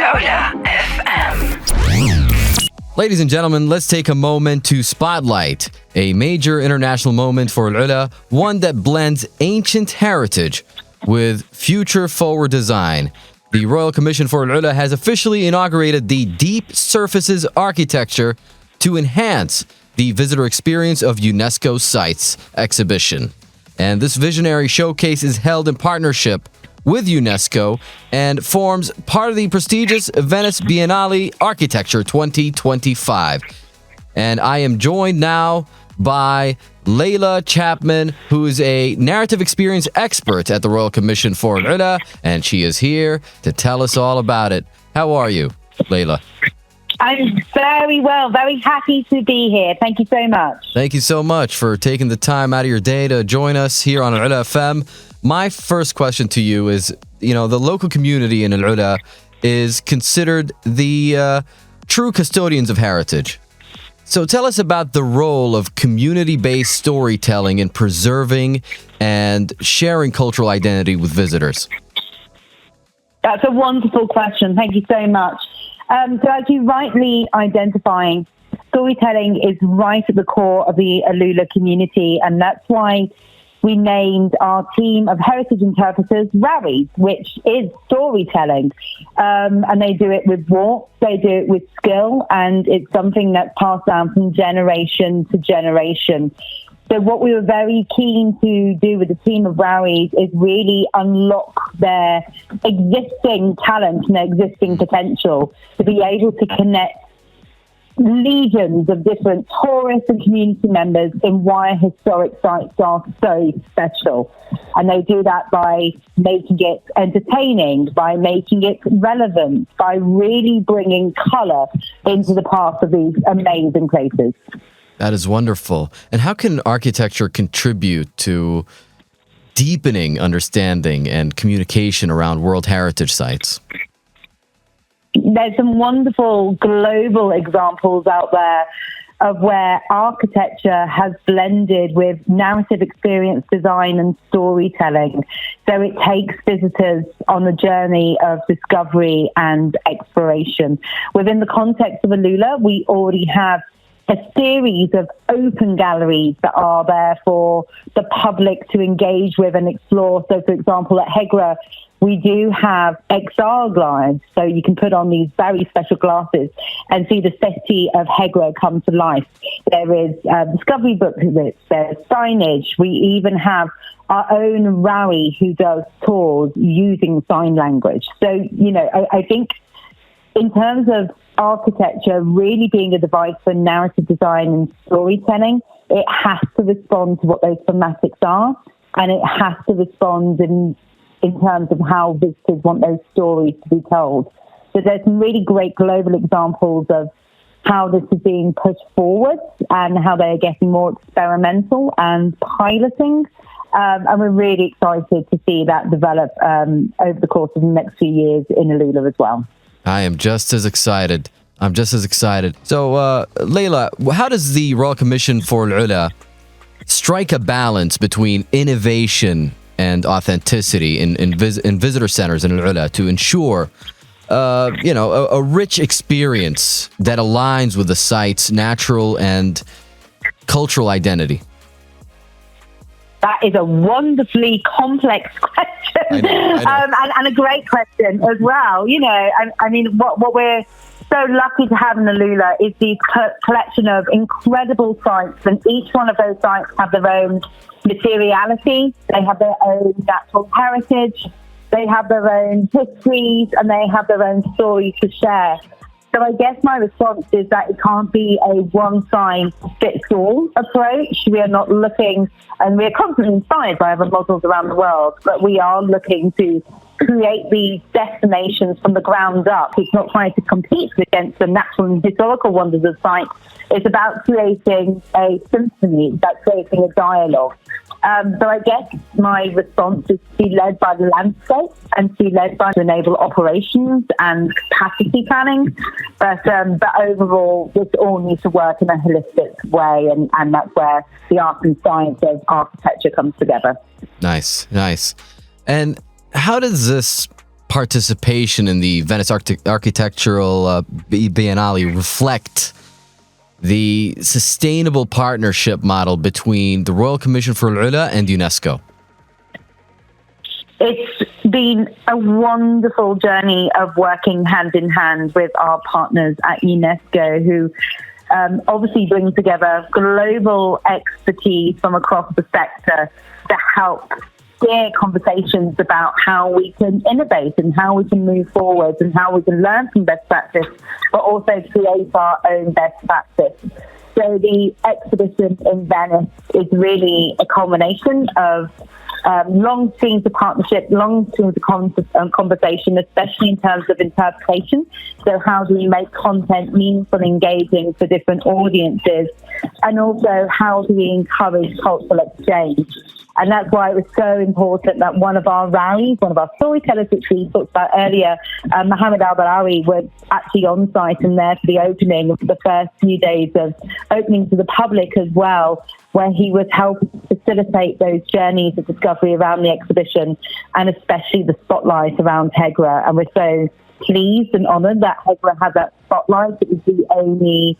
AlUla FM. Ladies and gentlemen, let's take a moment to spotlight a major international moment for AlUla, one that blends ancient heritage with future-forward design. The Royal Commission for AlUla has officially inaugurated the Deep Surfaces Architecture to enhance the visitor experience of UNESCO sites exhibition. And this visionary showcase is held in partnership with UNESCO and forms part of the prestigious Venice Biennale Architecture 2025. And I am joined now by Leila Chapman, who is a narrative experience expert at the Royal Commission for AlUla, and she is here to tell us all about it. How are you, Leila? I'm very well, very happy to be here. Thank you so much. Thank you so much for taking the time out of your day to join us here on AlUla FM. My first question to you is, the local community in AlUla is considered the true custodians of heritage. So tell us about the role of community-based storytelling in preserving and sharing cultural identity with visitors. That's a wonderful question. Thank you so much. So as you rightly identifying, storytelling is right at the core of the AlUla community, and that's why we named our team of heritage interpreters RAWIs, which is storytelling. And they do it with warmth, they do it with skill, and it's something that's passed down from generation to generation. So what we were very keen to do with the team of RAWIs is really unlock their existing talent and their existing potential to be able to connect legions of different tourists and community members in why historic sites are so special. And they do that by making it entertaining, by making it relevant, by really bringing colour into the past of these amazing places. That is wonderful. And how can architecture contribute to deepening understanding and communication around World Heritage sites? There's some wonderful global examples out there of where architecture has blended with narrative experience design and storytelling. So it takes visitors on a journey of discovery and exploration. Within the context of AlUla, we already have a series of open galleries that are there for the public to engage with and explore. So, for example, at Hegra, we do have XR glides, so you can put on these very special glasses and see the city of Hegra come to life. There is discovery booklets, there's signage. We even have our own RAWI who does tours using sign language. So, I think in terms of architecture really being a device for narrative design and storytelling, it has to respond to what those thematics are, and it has to respond in terms of how visitors want those stories to be told. So there's some really great global examples of how this is being pushed forward and how they're getting more experimental and piloting. And we're really excited to see that develop over the course of the next few years in AlUla as well. I am just as excited. So, Leila, how does the Royal Commission for AlUla strike a balance between innovation and authenticity in visitor centers in AlUla to ensure, a rich experience that aligns with the site's natural and cultural identity? That is a wonderfully complex question. I know. And a great question as well. What we're so lucky to have in AlUla is the collection of incredible sites, and each one of those sites have their own materiality, they have their own natural heritage, they have their own histories, and they have their own stories to share. So I guess my response is that it can't be a one-size-fits-all approach. We are not looking, and we are constantly inspired by other models around the world, but we are looking to create these destinations from the ground up. It's not trying to compete against the natural and historical wonders of sites. It's about creating a symphony, it's about creating a dialogue. So I guess my response is to be led by the landscape and to be led by to enable operations and capacity planning. But overall, this all needs to work in a holistic way, and that's where the art and science of architecture comes together. Nice. And how does this participation in the Venice Architectural Biennale reflect the sustainable partnership model between the Royal Commission for AlUla and UNESCO? It's been a wonderful journey of working hand in hand with our partners at UNESCO, who obviously bring together global expertise from across the sector to help steer conversations about how we can innovate and how we can move forward and how we can learn from best practice, but also create our own best practice. So the exhibition in Venice is really a culmination of long streams of partnership, long streams of conversation, especially in terms of interpretation. So how do we make content meaningful and engaging for different audiences? And also how do we encourage cultural exchange? And that's why it was so important that one of our rallies, one of our storytellers, which we talked about earlier, Mohammed Al-Barawi, was actually on site and there for the opening of the first few days of opening to the public as well, where he was helping facilitate those journeys of discovery around the exhibition and especially the spotlight around Hegra. And we're so pleased and honoured that Hegra had that spotlight. It was the only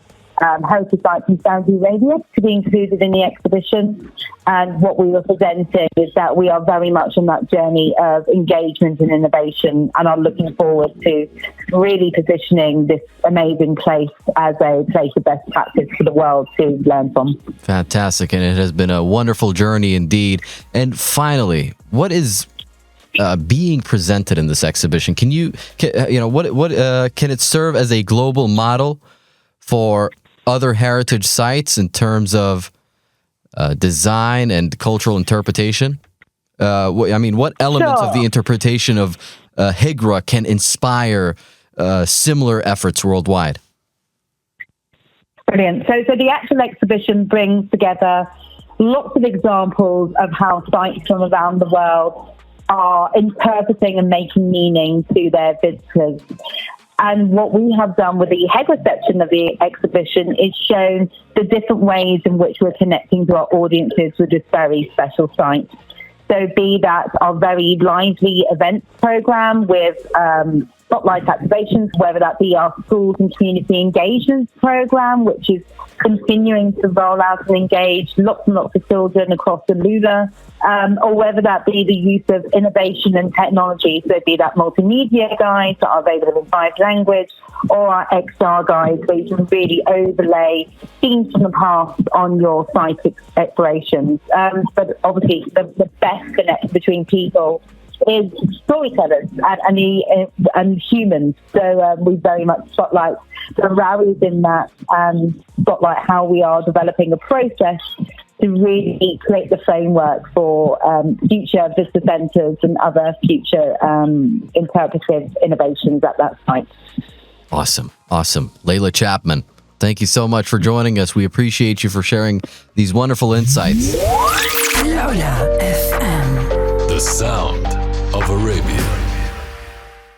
heritage site from Saudi Arabia to be included in the exhibition. And what we were presenting is that we are very much on that journey of engagement and innovation and are looking forward to really positioning this amazing place as a place of best practice for the world to learn from. Fantastic. And it has been a wonderful journey indeed. And finally, what is being presented in this exhibition? Can it serve as a global model for other heritage sites in terms of design and cultural interpretation? What elements of the interpretation of Hegra can inspire similar efforts worldwide? Brilliant. So the actual exhibition brings together lots of examples of how sites from around the world are interpreting and making meaning to their visitors. And what we have done with the Hegra section of the exhibition is shown the different ways in which we're connecting to our audiences with this very special site. So be that our very lively events program with spotlight activations, whether that be our schools and community engagement program, which is continuing to roll out and engage lots and lots of children across AlUla, or whether that be the use of innovation and technology, so be that multimedia guides that are available in 5 languages, or our XR guides where you can really overlay themes from the past on your site explorations. But obviously the best connection between people is storytellers and humans. So we very much spotlight the rallies in that and spotlight how we are developing a process to really create the framework for future visitor centres and other future interpretive innovations at that site. Awesome. Leila Chapman, thank you so much for joining us. We appreciate you for sharing these wonderful insights. AlUla FM. The sound of Arabia.